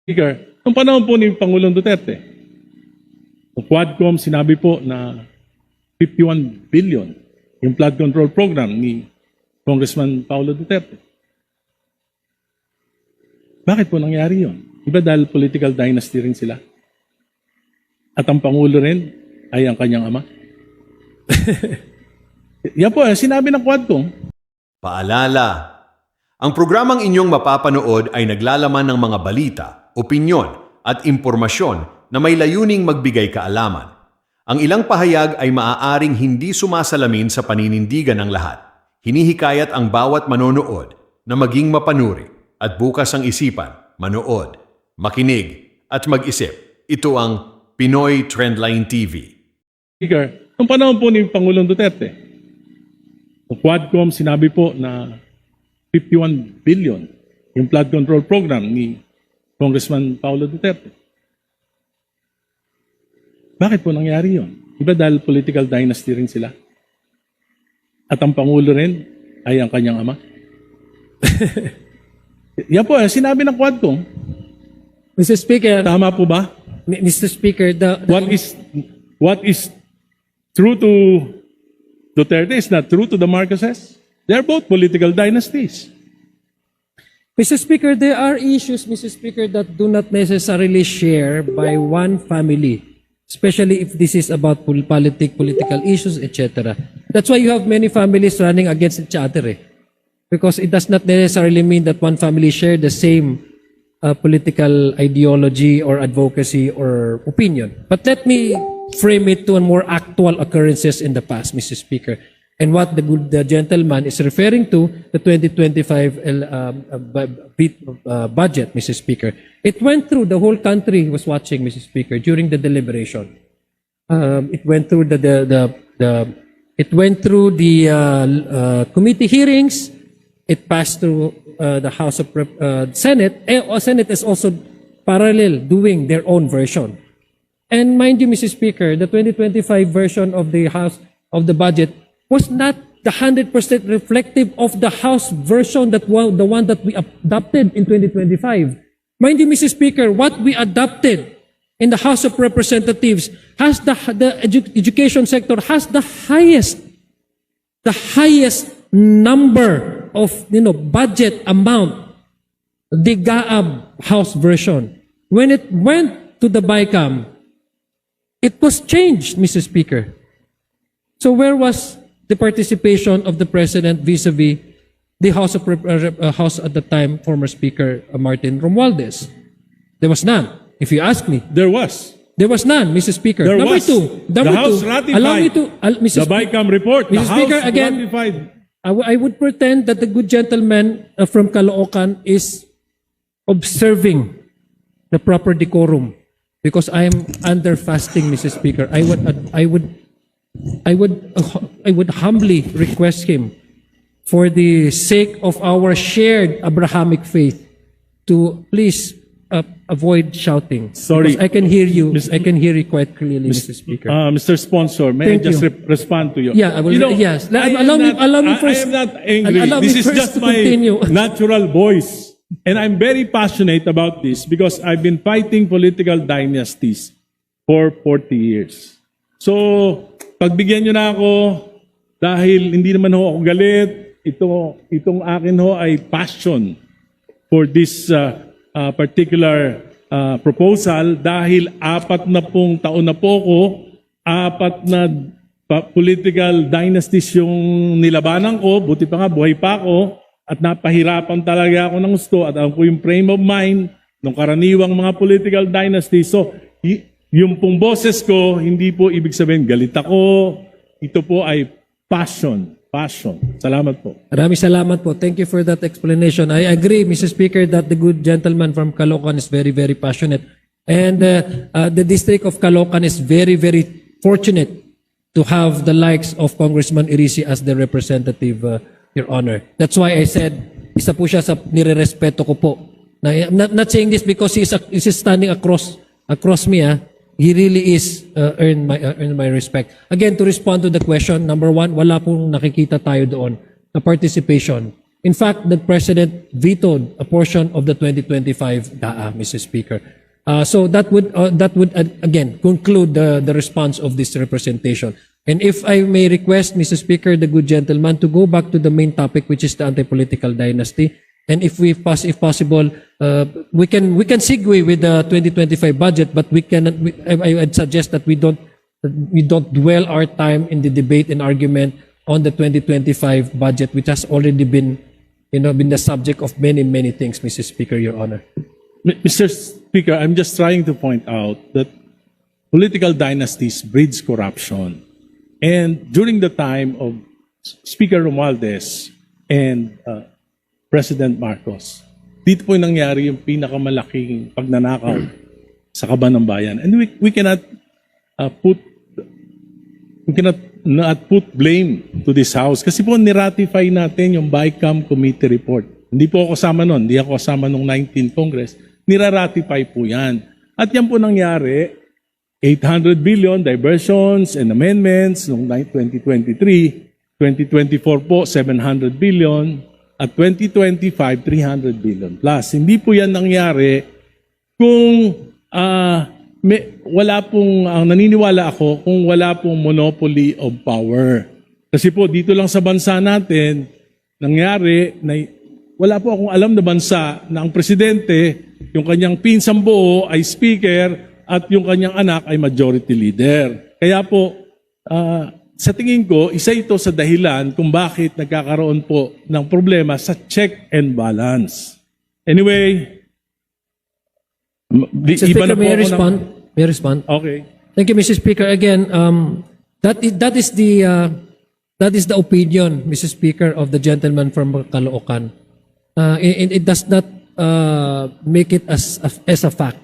Speaker, nung panahon po ni Pangulong Duterte, sa Quadcom sinabi po na 51 billion yung flood control program ni Congressman Paulo Duterte. Bakit po nangyari yun? Iba dahil political dynasty rin sila? At ang Pangulo rin ay ang kanyang ama? Yan po, sinabi ng Quadcom. Paalala, ang programang inyong mapapanood ay naglalaman ng mga balita, opinyon at impormasyon na may layuning magbigay kaalaman. Ang ilang pahayag ay maaaring hindi sumasalamin sa paninindigan ng lahat. Hinihikayat ang bawat manonood na maging mapanuri at bukas ang isipan, manood, makinig at mag-isip. Ito ang Pinoy Trendline TV. Speaker, nung panahon po ni Pangulong Duterte, sa Quadcom sinabi po na 51 billion yung flood control program ni Congressman Paulo Duterte. Bakit po nangyari yun? Iba dahil political dynasty rin sila? At ang Pangulo rin ay ang kanyang ama? Yan po, sinabi ng Quadcom. Mr. Speaker, Tama po ba? Mr. Speaker, What is true to Duterte is not true to the Marcoses? They are both political dynasties. Mr. Speaker, there are issues, Mr. Speaker, that do not necessarily share by one family, especially if this is about political issues, etc. That's why you have many families running against each other. Because it does not necessarily mean that one family share the same political ideology or advocacy or opinion. But let me frame it to a more actual occurrences in the past, Mr. Speaker. And what the gentleman is referring to, the 2025 budget, Mr. Speaker. It went through, the whole country was watching, Mr. Speaker, during the deliberation. It went through the committee hearings. It passed through the House of Senate. Senate is also parallel doing their own version. And mind you, Mr. Speaker, the 2025 version of the House of the budget was not the 100% reflective of the House version the one that we adopted in 2025. Mind you, Mr. Speaker, what we adopted in the House of Representatives has the education sector has the highest number of budget amount, the GAAB House version. When it went to the BICAM, it was changed, Mr. Speaker. So where was the participation of the President vis-a-vis the House at the time, former Speaker Martin Romualdez? There was none. If you ask me, There was. there was none, Mr. Speaker. There Number was. two, The House ratified allow me to, Mr. the BICAM report. The Mr. Speaker, House again, ratified. I would pretend that the good gentleman from Caloocan is observing the proper decorum because I am under fasting, Mr. Speaker. I would humbly request him, for the sake of our shared Abrahamic faith, to please avoid shouting. Sorry. Because I can hear you. I can hear you quite clearly, Mr. Speaker. Mr. Sponsor, may Thank I just you. respond to you? Yeah, I will. Yes. Allow me first. I am not angry. Allow me This is first just to my continue. natural voice. And I'm very passionate about this because I've been fighting political dynasties for 40 years. So, pagbigyan nyo na ako, dahil hindi naman ho ako galit, itong akin ho ay passion for this particular proposal dahil 40 taon na po ako, 4 political dynasties yung nilabanan ko, buti pa nga buhay pa ako, at napahirapan talaga ako ng gusto at alam ko yung frame of mind ng karaniwang mga political dynasties. So, yung pong boses ko, hindi po ibig sabihin galit ako, ito po ay passion. Salamat po. Maraming salamat po. Thank you for that explanation. I agree, Mr. Speaker, that the good gentleman from Caloocan is very, very passionate. And the district of Caloocan is very, very fortunate to have the likes of Congressman Irisi as the representative, Your Honor. That's why I said, isa po siya sa nire-respeto ko po. I'm not saying this because he's standing across me. He really is earned my respect. Again, to respond to the question, number one, wala pong nakikita tayo doon na participation In fact, the President vetoed a portion of the 2025 DAA, Mr. Speaker. So that would again conclude the response of this representation. And if I may request, Mr. Speaker, the good gentleman, to go back to the main topic, which is the anti-political dynasty. And if possible, we can segue with the 2025 budget, but we cannot. I would suggest that we don't dwell our time in the debate and argument on the 2025 budget, which has already been the subject of many things, Mr. Speaker, Your Honor. Mr. Speaker, I'm just trying to point out that political dynasties breeds corruption. And during the time of Speaker Romualdez and President Marcos, dito po nangyari yung pinakamalaking pagnanakaw sa kaban ng bayan. And we cannot not put blame to this House. Kasi po niratify natin yung BICAM Committee Report. Hindi po ako kasama nun. Hindi ako kasama nung 19th Congress. Niraratify po yan. At yan po nangyari, 800 billion diversions and amendments noong 2023. 2024 po, 700 billion. At 2025, 300 billion plus. Hindi po yan nangyari kung naniniwala ako kung wala pong monopoly of power. Kasi po dito lang sa bansa natin, nangyari na wala po akong alam na bansa na ang presidente, yung kanyang pinsang buo ay speaker at yung kanyang anak ay majority leader. Kaya po, sa tingin ko, isa ito sa dahilan kung bakit nagkakaroon po ng problema sa check and balance. Anyway, Mr. Speaker, may I respond? Okay. Thank you, Mr. Speaker. Again, that is the opinion, Mr. Speaker, of the gentleman from Caloocan. It does not make it as a fact.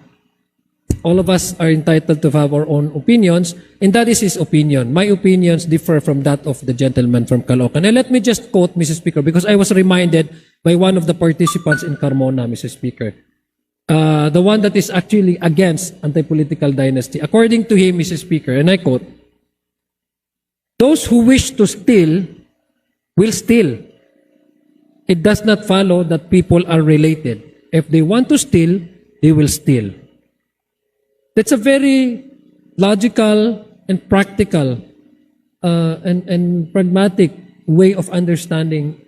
All of us are entitled to have our own opinions, and that is his opinion. My opinions differ from that of the gentleman from Caloocan. And let me just quote, Mr. Speaker, because I was reminded by one of the participants in Carmona, Mr. Speaker. The one that is actually against anti-political dynasty. According to him, Mr. Speaker, and I quote, "Those who wish to steal will steal. It does not follow that people are related. If they want to steal, they will steal." That's a very logical and practical and pragmatic way of understanding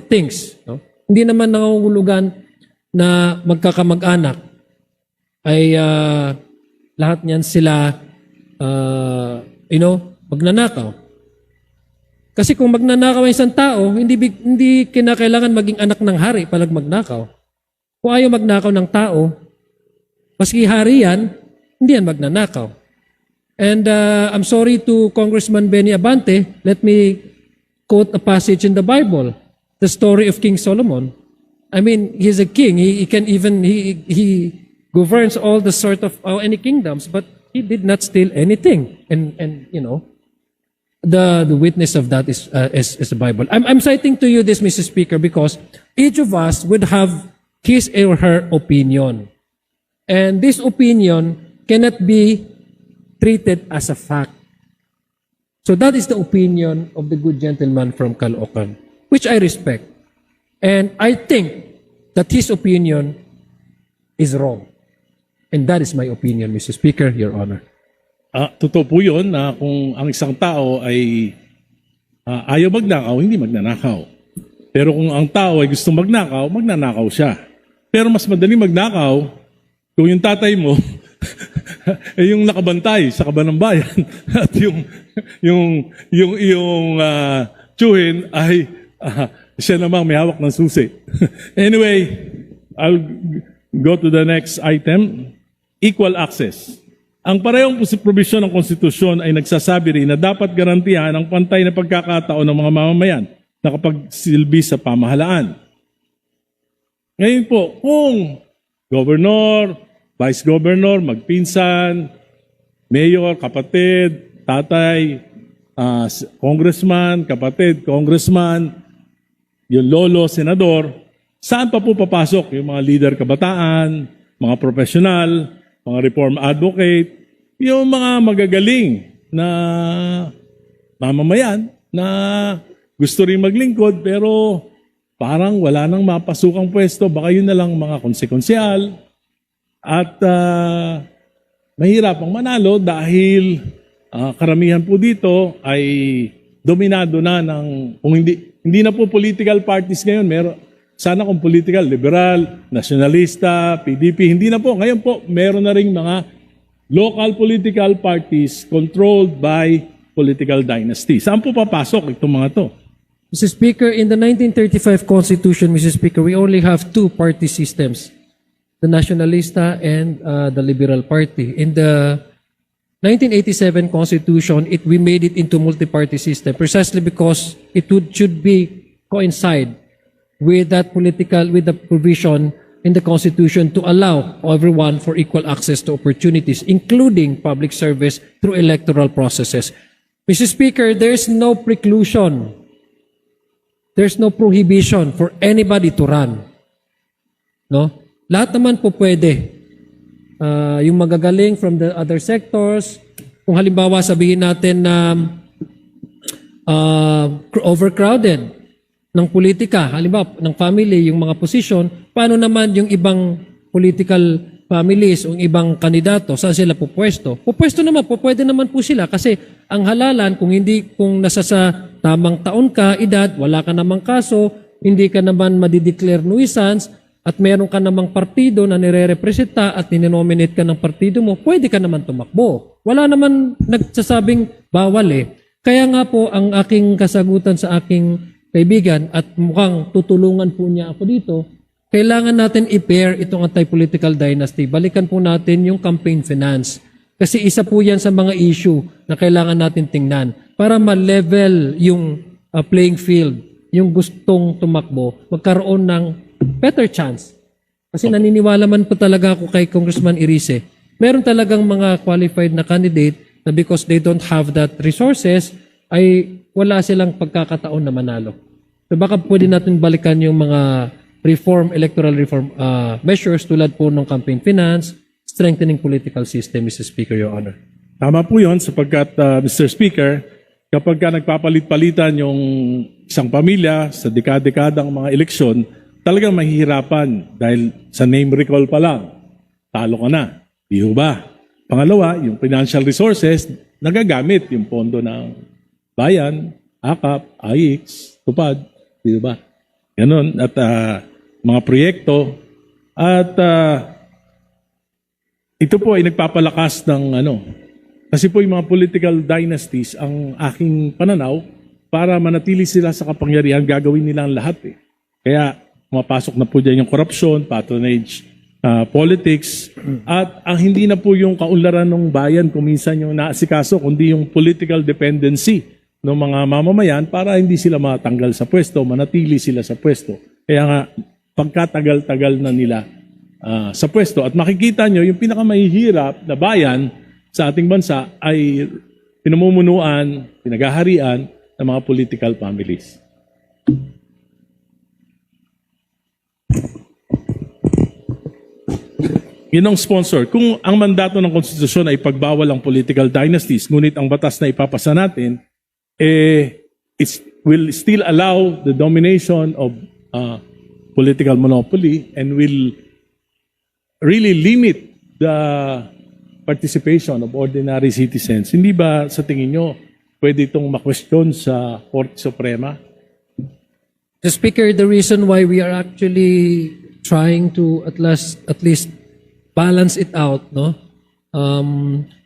things. No? Hindi naman nangungulugan na magkakamag-anak ay lahat niyan sila magnanakaw. Kasi kung magnanakaw ang isang tao, hindi kinakailangan maging anak ng hari palag magnakaw. Kung ayaw magnakaw ng tao, maski hari yan, hindi yan magnanakaw. And I'm sorry to Congressman Benny Abante, let me quote a passage in the Bible, the story of King Solomon. I mean, he's a king. He governs all the sort of any kingdoms, but he did not steal anything. And the witness of that is the Bible. I'm citing to you this, Mr. Speaker, because each of us would have his or her opinion, and this opinion cannot be treated as a fact. So that is the opinion of the good gentleman from Caloocan, which I respect. And I think that his opinion is wrong. And that is my opinion, Mr. Speaker, Your Honor. Totoo po yun na kung ang isang tao ay ayaw magnakaw, hindi magnanakaw. Pero kung ang tao ay gusto magnakaw, magnanakaw siya. Pero mas madaling magnakaw kung yung tatay mo ay yung nakabantay sa kaban ng bayan at yung tsuhin ay siya namang may hawak ng susi. Anyway, I'll go to the next item. Equal access. Ang parehong probisyon ng konstitusyon ay nagsasabi rin na dapat garantihan ang pantay na pagkakataon ng mga mamamayan na kapagsilbi sa pamahalaan. Ngayon po, kung governor, vice governor, magpinsan, mayor, kapatid, tatay, congressman, kapatid, congressman, yung lolo, senador, saan pa po papasok yung mga leader kabataan, mga profesional, mga reform advocate, yung mga magagaling na mamamayan na gusto rin maglingkod pero parang wala nang mapasukang pwesto, baka yun na lang mga konsekonsyal. At mahirap ang manalo dahil karamihan po dito ay dominado na ng, kung hindi na po political parties ngayon, sana kung political, liberal, nationalista, PDP, hindi na po. Ngayon po, meron na rin mga local political parties controlled by political dynasties. Saan po papasok itong mga to? Mr. Speaker, in the 1935 Constitution, Mr. Speaker, we only have two party systems, the Nacionalista and the Liberal Party. In the 1987 Constitution, we made it into multi-party system precisely because should be coincide with the provision in the Constitution to allow everyone for equal access to opportunities, including public service through electoral processes. Mr. Speaker, there's no preclusion. There's no prohibition for anybody to run. No? Lahat naman po pwede. Yung magagaling from the other sectors, kung halimbawa sabihin natin na overcrowded ng politika, halimbawa ng family, yung mga posisyon, paano naman yung ibang political families o ibang kandidato, saan sila pupwesto? Pupwesto naman po, pwede naman po sila kasi ang halalan, kung nasa sa tamang taon ka, edad, wala ka namang kaso, hindi ka naman madideclare nuisance, at meron ka namang partido na nire-representa at nininominate ka ng partido mo, pwede ka naman tumakbo. Wala naman nagsasabing bawal eh. Kaya nga po, ang aking kasagutan sa aking kaibigan at mukhang tutulungan po niya ako dito, kailangan natin i-pair itong anti-political dynasty. Balikan po natin yung campaign finance. Kasi isa po yan sa mga issue na kailangan natin tingnan para ma-level yung playing field, yung gustong tumakbo, magkaroon ng better chance. Kasi naniniwala man po talaga ako kay Congressman Irice. Meron talagang mga qualified na candidate na because they don't have that resources, ay wala silang pagkakataon na manalo. So baka pwede natin balikan yung mga electoral reform measures tulad po ng campaign finance, strengthening political system, Mr. Speaker, Your Honor. Tama po yun sapagkat, Mr. Speaker, kapag ka nagpapalit-palitan yung isang pamilya sa dekada-dekadang mga eleksyon, talagang mahihirapan dahil sa name recall pa lang, talo ka na. Di ba? Pangalawa, yung financial resources, nagagamit yung pondo ng bayan, AKAP, AIX, TUPAD, di ba? Ganun. At mga proyekto. At ito po ay nagpapalakas ng kasi po yung mga political dynasties, ang aking pananaw, para manatili sila sa kapangyarihan, gagawin nila ang lahat eh. Kaya mapasok na po dyan yung corruption, patronage, politics, at ang hindi na po yung kaunlaran ng bayan kung minsan yung naasikaso, kundi yung political dependency ng mga mamamayan para hindi sila matanggal sa pwesto, manatili sila sa pwesto. Kaya nga, pagkatagal-tagal na nila sa pwesto. At makikita nyo, yung pinakamahihirap na bayan sa ating bansa ay pinamumunuan, pinagaharian ng mga political families. Yun ang sponsor. Kung ang mandato ng konstitusyon ay pagbawal ang political dynasties, ngunit ang batas na ipapasa natin, it will still allow the domination of political monopoly and will really limit the participation of ordinary citizens. Hindi ba sa tingin nyo pwede itong ma-question sa Korte Suprema? Mr. Speaker, the reason why we are actually trying to at least balance it out, no,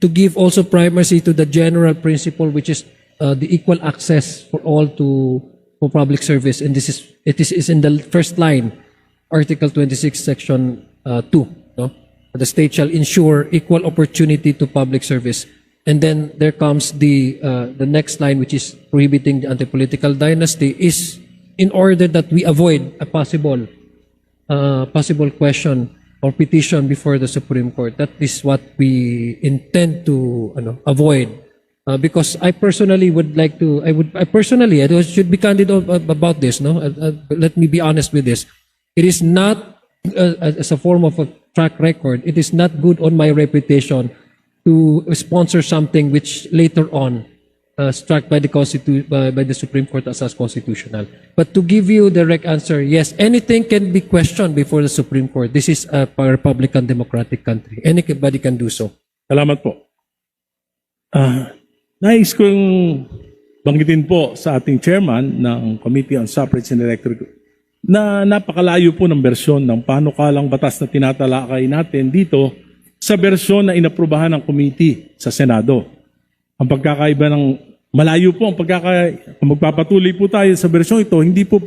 to give also primacy to the general principle, which is the equal access for all for public service, and it is in the first line, Article 26, Section 2. No, the state shall ensure equal opportunity to public service, and then there comes the next line, which is prohibiting the anti-political dynasty, is in order that we avoid a possible question or petition before the Supreme Court. That is what we intend to avoid. Because I personally would like to, I should be candid about this, no? Let me be honest with this. It is not, as a form of a track record, it is not good on my reputation to sponsor something which later on struck by by the Supreme Court as constitutional. But to give you the direct answer, yes, anything can be questioned before the Supreme Court. This is a Republican democratic country. Anybody can do so. Salamat po. Nais kong banggitin po sa ating chairman ng Committee on Suffrage and Electoral na napakalayo po ng bersyon ng panukalang batas na tinatalakay natin dito sa bersyon na inaprubahan ng committee sa Senado. Ang pagkakaiba ng malayo po kung magpapatuloy po tayo sa bersyon ito, hindi kaya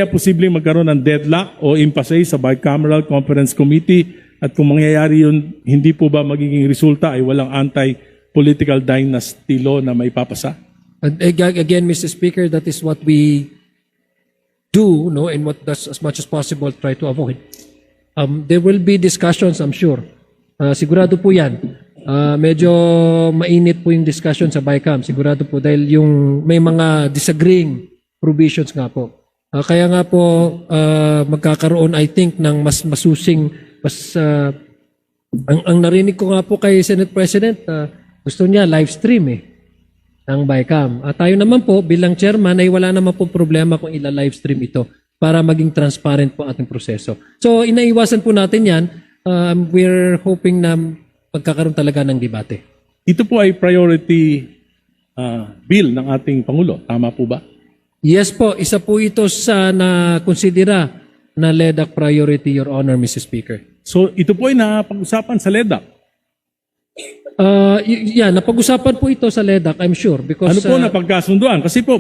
posibleng magkaroon ng deadlock o impasse sa Bicameral Conference Committee at kung mangyayari yun, hindi po ba magiging resulta ay walang anti-political dynasty law na maipapasa? And again, Mr. Speaker, that is what we do, no, and what does as much as possible try to avoid. There will be discussions, I'm sure. Sigurado po yan. Medyo mainit po yung discussion sa BICAM. Sigurado po dahil yung may mga disagreeing provisions nga po. Kaya nga po magkakaroon, I think, ng mas masusing, ang narinig ko nga po kay Senate President, gusto niya live stream ng BICAM. Tayo naman po bilang chairman ay wala naman po problema kung ila-live stream ito para maging transparent po ating proseso. So inaiwasan po natin yan. We're hoping na pagkakaroon talaga ng debate. Ito po ay priority bill ng ating Pangulo. Tama po ba? Yes po, isa po ito sa na-considera na LEDAC priority, Your Honor, Mr. Speaker. So ito po ay napag-usapan sa LEDAC. Napag-usapan po ito sa LEDAC, I'm sure. Because, ano po napagkasunduan? Kasi po,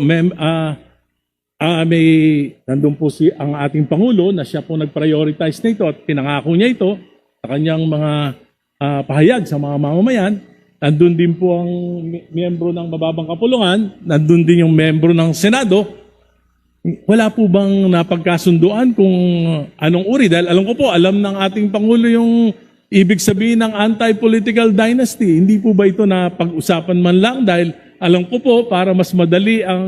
nandun po ang ating Pangulo na siya po nag-prioritize na ito at pinangako niya ito sa kanyang mga pahayag sa mga mamamayan. Nandun din po ang miyembro ng mababang kapulungan, nandun din yung miyembro ng Senado. Wala po bang napagkasunduan kung anong uri? Dahil alam ko po, alam ng ating Pangulo yung ibig sabihin ng anti-political dynasty. Hindi po ba ito na pag-usapan man lang? Dahil alam ko po, para mas madali ang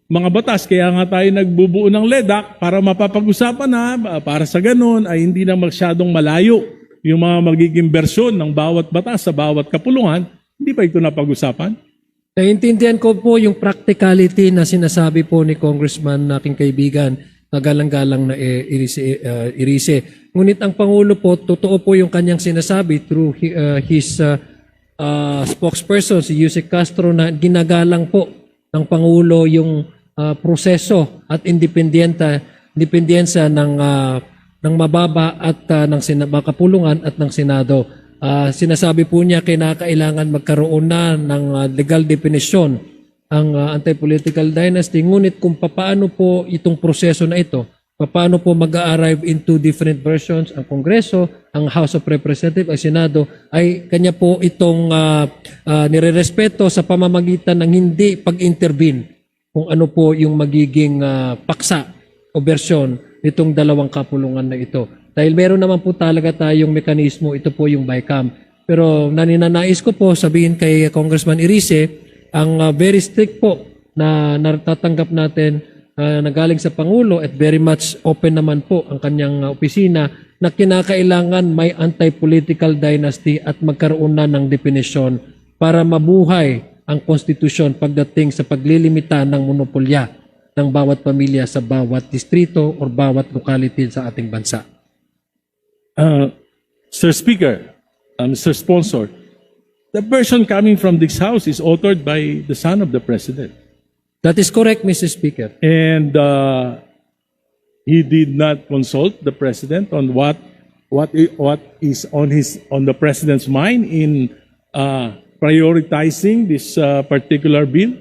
mga batas, kaya nga tayo nagbubuo ng LEDAC para mapapag-usapan na, para sa ganun ay hindi na masyadong malayo yung mga magiging bersyon ng bawat batas sa bawat kapulungan. Hindi ba ito napag-usapan? Naiintindihan ko po yung practicality na sinasabi po ni Congressman na aking kaibigan na galang-galang na Irise. Ngunit ang Pangulo po, totoo po yung kanyang sinasabi through his spokesperson, si Yusek Castro, na ginagalang po ng Pangulo yung proseso at independensa ng mababa at ng kapulungan at ng Senado. Sinasabi po niya kinakailangan magkaroon na ng legal definition ang anti-political dynasty. Ngunit kung paano po itong proseso na ito, paano po mag-arrive into different versions ang Kongreso, ang House of Representatives, ang Senado, ay kanya po itong nirerespeto sa pamamagitan ng hindi pag-intervene kung ano po yung magiging paksa o bersyon itong dalawang kapulungan na ito. Dahil meron naman po talaga tayong mekanismo, ito po yung BICAM. Pero naninanais ko po sabihin kay Congressman Irise, ang very strict po na natatanggap natin na galing sa Pangulo at very much open naman po ang kanyang opisina na kinakailangan may anti-political dynasty at magkaroon na ng definisyon para mabuhay ang konstitusyon pagdating sa paglilimita ng monopolya ng bawat pamilya sa bawat distrito o bawat locality sa ating bansa. Sir Speaker, Mr. Sponsor, the version coming from this House is authored by the son of the President. That is correct, Mr. Speaker. And he did not consult the President on what is on the President's mind in prioritizing this particular bill.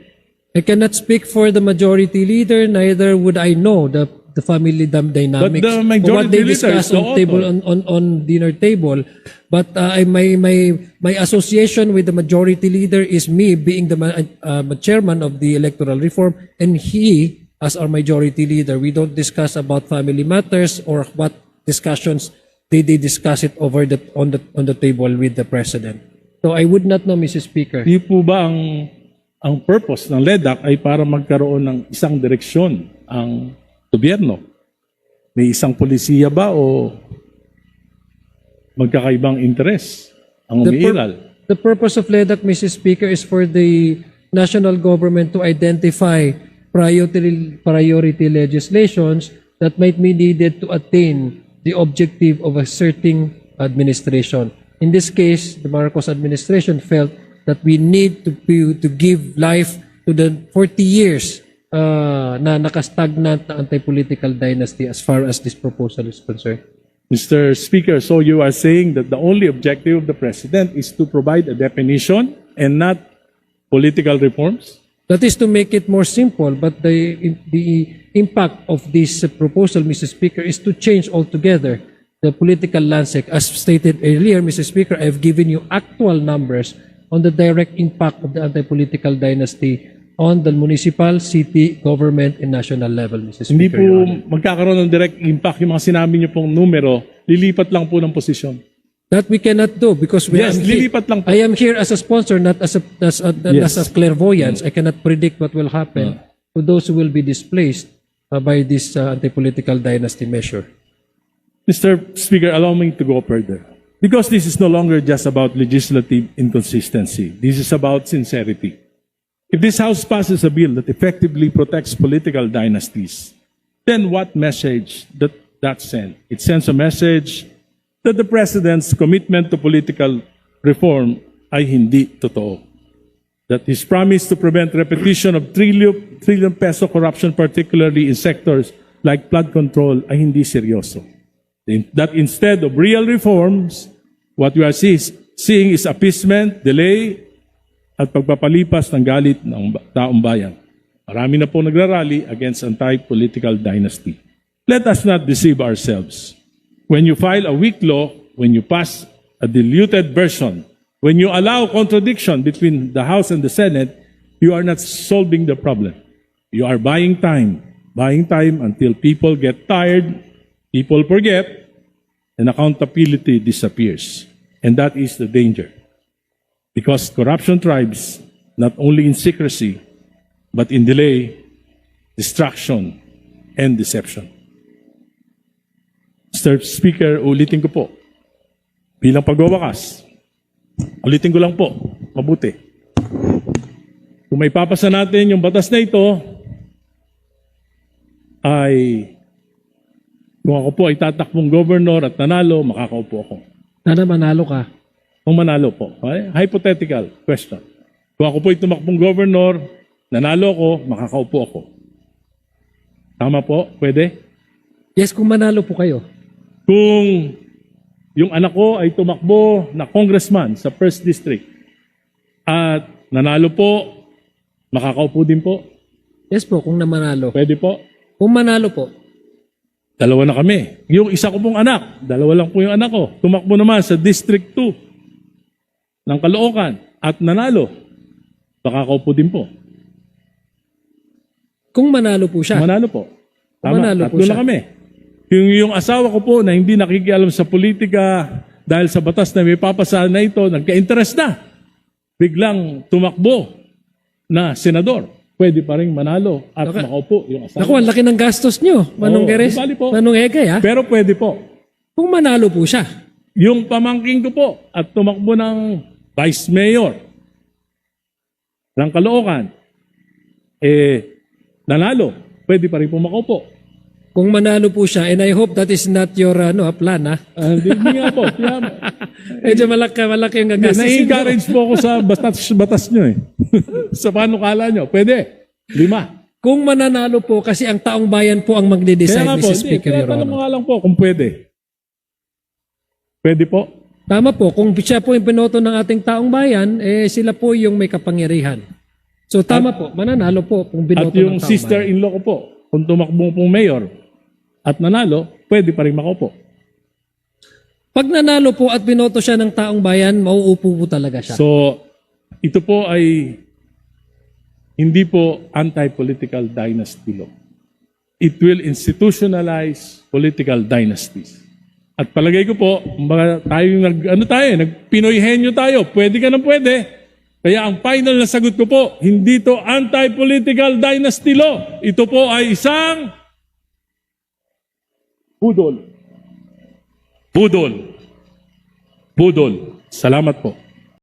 I cannot speak for the majority leader, neither would I know the family dynamics. But the majority what they leader discuss is the on table author. on dinner table. But my association with the majority leader is me being the chairman of the electoral reform, and he as our majority leader. We don't discuss about family matters or what discussions they discuss it over on the table with the president. So I would not know, Mr. Speaker. Di po ba ang purpose ng LEDAC ay para magkaroon ng isang direksyon ang gobyerno? May isang polisiya ba o magkakaibang interes ang umiiral? the purpose of LEDAC, Mr. Speaker, is for the national government to identify priority legislations that might be needed to attain the objective of a certain administration. In this case, the Marcos administration felt that we need to give life to the 40 years na nakastagnant na anti-political dynasty as far as this proposal is concerned. Mr. Speaker, so you are saying that the only objective of the President is to provide a definition and not political reforms? That is to make it more simple, but the impact of this proposal, Mr. Speaker, is to change altogether the political landscape. As stated earlier, Mr. Speaker, I have given you actual numbers on the direct impact of the anti-political dynasty on the municipal, city, government, and national level, Mr. Speaker. Hindi po Your Honor. magkakaroon ng direct impact yung mga sinabi niyo pong numero, lilipat lang po ng posisyon. That we cannot do because Yes, lilipat lang po. I am here as a sponsor, not as a clairvoyance. I cannot predict what will happen to those who will be displaced by this anti-political dynasty measure. Mr. Speaker, allow me to go further. Because this is no longer just about legislative inconsistency. This is about sincerity. If this House passes a bill that effectively protects political dynasties, then what message that sends? It sends a message that the President's commitment to political reform ay hindi totoo. That his promise to prevent repetition of trillion peso corruption, particularly in sectors like flood control, ay hindi seryoso. That instead of real reforms, what we are seeing is appeasement, delay, at pagpapalipas ng galit ng taong bayan. Marami na po nagrarally against anti-political dynasty. Let us not deceive ourselves. When you file a weak law, when you pass a diluted version, when you allow contradiction between the House and the Senate, you are not solving the problem. You are buying time until people get tired, people forget, and accountability disappears. And that is the danger. Because corruption thrives not only in secrecy, but in delay, distraction, and deception. Mr. Speaker, ulitin ko po. Bilang pagwawakas, ulitin ko lang po, mabuti. Kung may papasa natin yung batas na ito, ay kung ako po ay tatakbong governor at nanalo, makakaupo ako. Sana manalo ka. Kung manalo po. Okay? Hypothetical question. Kung ako po ay tumakbong governor, nanalo ako, makakaupo ako. Tama po? Pwede? Yes, kung manalo po kayo. Kung yung anak ko ay tumakbo na congressman sa 1st District at nanalo po, makakaupo din po? Yes po, kung manalo. Pwede po? Kung manalo po. Dalawa na kami. Yung isa ko pong anak, dalawa lang po yung anak ko. Tumakbo naman sa District 2 ng Caloocan at nanalo. Makakaupo din po. Kung manalo po siya. Manalo po. Kung manalo po tatlo siya. na kami. Yung asawa ko po na hindi nakikialam sa politika dahil sa batas na may papasahan na ito, nagka-interest na. Biglang tumakbo na senador. Pwede pa rin manalo at makaupo yung asawa. Naku, ang laki ng gastos nyo. Manong Geres, di bali po. Manong Egay, ha? Pero pwede po. Kung manalo po siya. Yung pamangking ko po at tumakbo ng vice mayor ng Caloocan, nanalo. Pwede pa rin po makaupo. Kung manalo po siya, and I hope that is not your plan, ha? Hindi nga po. Medyo malaki yung gagastos. Na-encourage po ako sa batas nyo eh. Sa panukala nyo. Pwede. 5. Kung mananalo po, kasi ang taong bayan po ang magde-decide, Kaya nga po, Mr. Speaker, Your kaya tanong Honor. nga lang po kung pwede. Pwede po. Tama po, kung siya po yung pinoto ng ating taong bayan, sila po yung may kapangyarihan. So tama po, mananalo po kung binoto At yung ng taong bayan. sister-in-law ko po, kung tumakbong pong mayor at nanalo, pwede pa rin makaupo. Pag nanalo po at binoto siya ng taong bayan, mauupo po talaga siya. So, ito po ay hindi po anti-political dynasty law. It will institutionalize political dynasties. At palagay ko po, mga tayo nagpinoyhenyo tayo, pwede ka ng pwede. Kaya ang final na sagot ko po, hindi to anti-political dynasty law. Ito po ay isang budol. Budol. Budol. Salamat po.